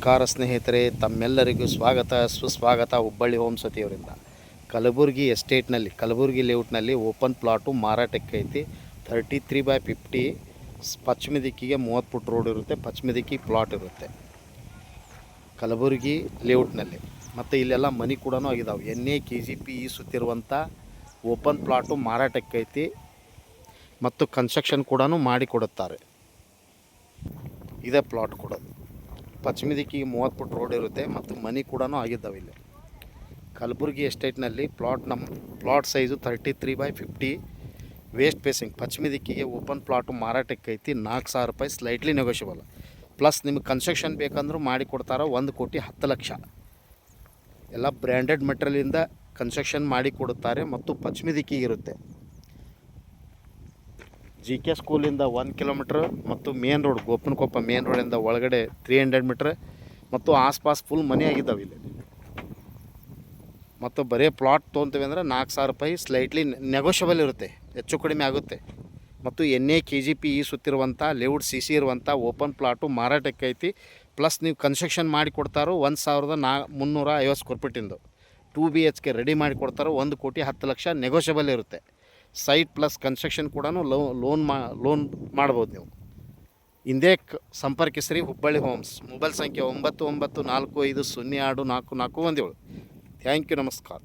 ನಮಸ್ಕಾರ ಸ್ನೇಹಿತರೆ, ತಮ್ಮೆಲ್ಲರಿಗೂ ಸ್ವಾಗತ ಸುಸ್ವಾಗತ. ಹುಬ್ಬಳ್ಳಿ ಹೋಮ್ಸ್ ಅವರಿಂದ ಕಲಬುರಗಿ ಎಸ್ಟೇಟ್ನಲ್ಲಿ, ಕಲಬುರಗಿ ಲೇಔಟ್ನಲ್ಲಿ ಓಪನ್ ಪ್ಲಾಟು ಮಾರಾಟಕ್ಕೆ ಐತಿ. 33/50 ಪಶ್ಚಿಮ ದಿಕ್ಕಿಗೆ 30 ಫುಟ್ ರೋಡ್ ಇರುತ್ತೆ, ಪಶ್ಚಿಮ ದಿಕ್ಕಿಗೆ ಪ್ಲಾಟ್ ಇರುತ್ತೆ ಕಲಬುರಗಿ ಲೇಔಟ್ನಲ್ಲಿ. ಮತ್ತು ಇಲ್ಲೆಲ್ಲ ಮನೆ ಕೂಡ ಆಗಿದಾವೆ. NA-KGP ಸುತ್ತಿರುವಂಥ ಓಪನ್ ಪ್ಲಾಟು ಮಾರಾಟಕ್ಕೆ ಐತಿ ಮತ್ತು ಕನ್ಸ್ಟ್ರಕ್ಷನ್ ಕೂಡ ಮಾಡಿಕೊಡುತ್ತಾರೆ. ಇದೇ ಪ್ಲಾಟ್ ಕೊಡೋದು. ಪಶ್ಚಿಮ ದಿಕ್ಕಿಗೆ 30 ಫುಟ್ ರೋಡ್ ಇರುತ್ತೆ ಮತ್ತು ಮನೆ ಕೂಡ ಆಗಿದ್ದಾವೆ. ಇಲ್ಲಿ ಕಲಬುರಗಿ ಎಸ್ಟೇಟ್ನಲ್ಲಿ ಪ್ಲಾಟ್ ಸೈಜು 33/50 ವೇಸ್ಟ್ ಫೇಸಿಂಗ್ ಪಶ್ಚಿಮ ದಿಕ್ಕಿಗೆ ಓಪನ್ ಪ್ಲಾಟು ಮಾರಾಟಕ್ಕೆ ಐತಿ. 4,000 ರೂಪಾಯಿ ಸ್ಲೈಟ್ಲಿ ನೆಗೋಷಿಯಬಲ್. ಪ್ಲಸ್ ನಿಮಗೆ ಕನ್ಸ್ಟ್ರಕ್ಷನ್ ಬೇಕಂದ್ರೂ ಮಾಡಿ ಕೊಡ್ತಾರೆ. 1,10,00,000 ಎಲ್ಲ ಬ್ರ್ಯಾಂಡೆಡ್ ಮೆಟೀರಿಯಲಿಂದ ಕನ್ಸ್ಟ್ರಕ್ಷನ್ ಮಾಡಿ ಕೊಡುತ್ತಾರೆ ಮತ್ತು ಪಶ್ಚಿಮ ದಿಕ್ಕಿಗೆ ಇರುತ್ತೆ. GK ಸ್ಕೂಲಿಂದ 1 ಕಿಲೋಮೀಟ್ರ್ ಮತ್ತು ಮೇನ್ ರೋಡ್ ಗೋಪನಕೊಪ್ಪ ಮೇನ್ ರೋಡಿಂದ ಒಳಗಡೆ 300 ಮೀಟ್ರ್ ಮತ್ತು ಆಸ್ಪಾಸ್ ಫುಲ್ ಮನೆ ಆಗಿದ್ದಾವೆ ಇಲ್ಲಿ. ಮತ್ತು ಬರೀ ಪ್ಲಾಟ್ ತೊಗೊತೀವಿ ಅಂದರೆ 4,000 ರೂಪಾಯಿ ಸ್ಲೈಟ್ಲಿ ನೆಗೋಷಿಯಬಲ್ ಇರುತ್ತೆ, ಹೆಚ್ಚು ಕಡಿಮೆ ಆಗುತ್ತೆ. ಮತ್ತು NA-KGP ಸುತ್ತಿರುವಂಥ ಲೇಔಟ್ CC ಇರುವಂಥ ಓಪನ್ ಪ್ಲಾಟು ಮಾರಾಟಕ್ಕೆ ಐತಿ. ಪ್ಲಸ್ ನೀವು ಕನ್ಸ್ಟ್ರಕ್ಷನ್ ಮಾಡಿ ಕೊಡ್ತಾರೋ 1,350 ಸ್ಕ್ವೇರ್ ಫೀಟಿಂದು 2 BHK ರೆಡಿ ಮಾಡಿ ಕೊಡ್ತಾರೋ 1,10,00,000 ನೆಗೋಷಿಯಬಲ್ ಇರುತ್ತೆ. ಸೈಟ್ ಪ್ಲಸ್ ಕನ್ಸ್ಟ್ರಕ್ಷನ್ ಕೂಡ ಲೋನ್ ಮಾಡ್ಬೋದು ನೀವು. ಹಿಂದೆ ಸಂಪರ್ಕಿಸ್ರಿ ಹುಬ್ಬಳ್ಳಿ ಹೋಮ್ಸ್. ಮೊಬೈಲ್ ಸಂಖ್ಯೆ 9945024417. ಥ್ಯಾಂಕ್ ಯು, ನಮಸ್ಕಾರ.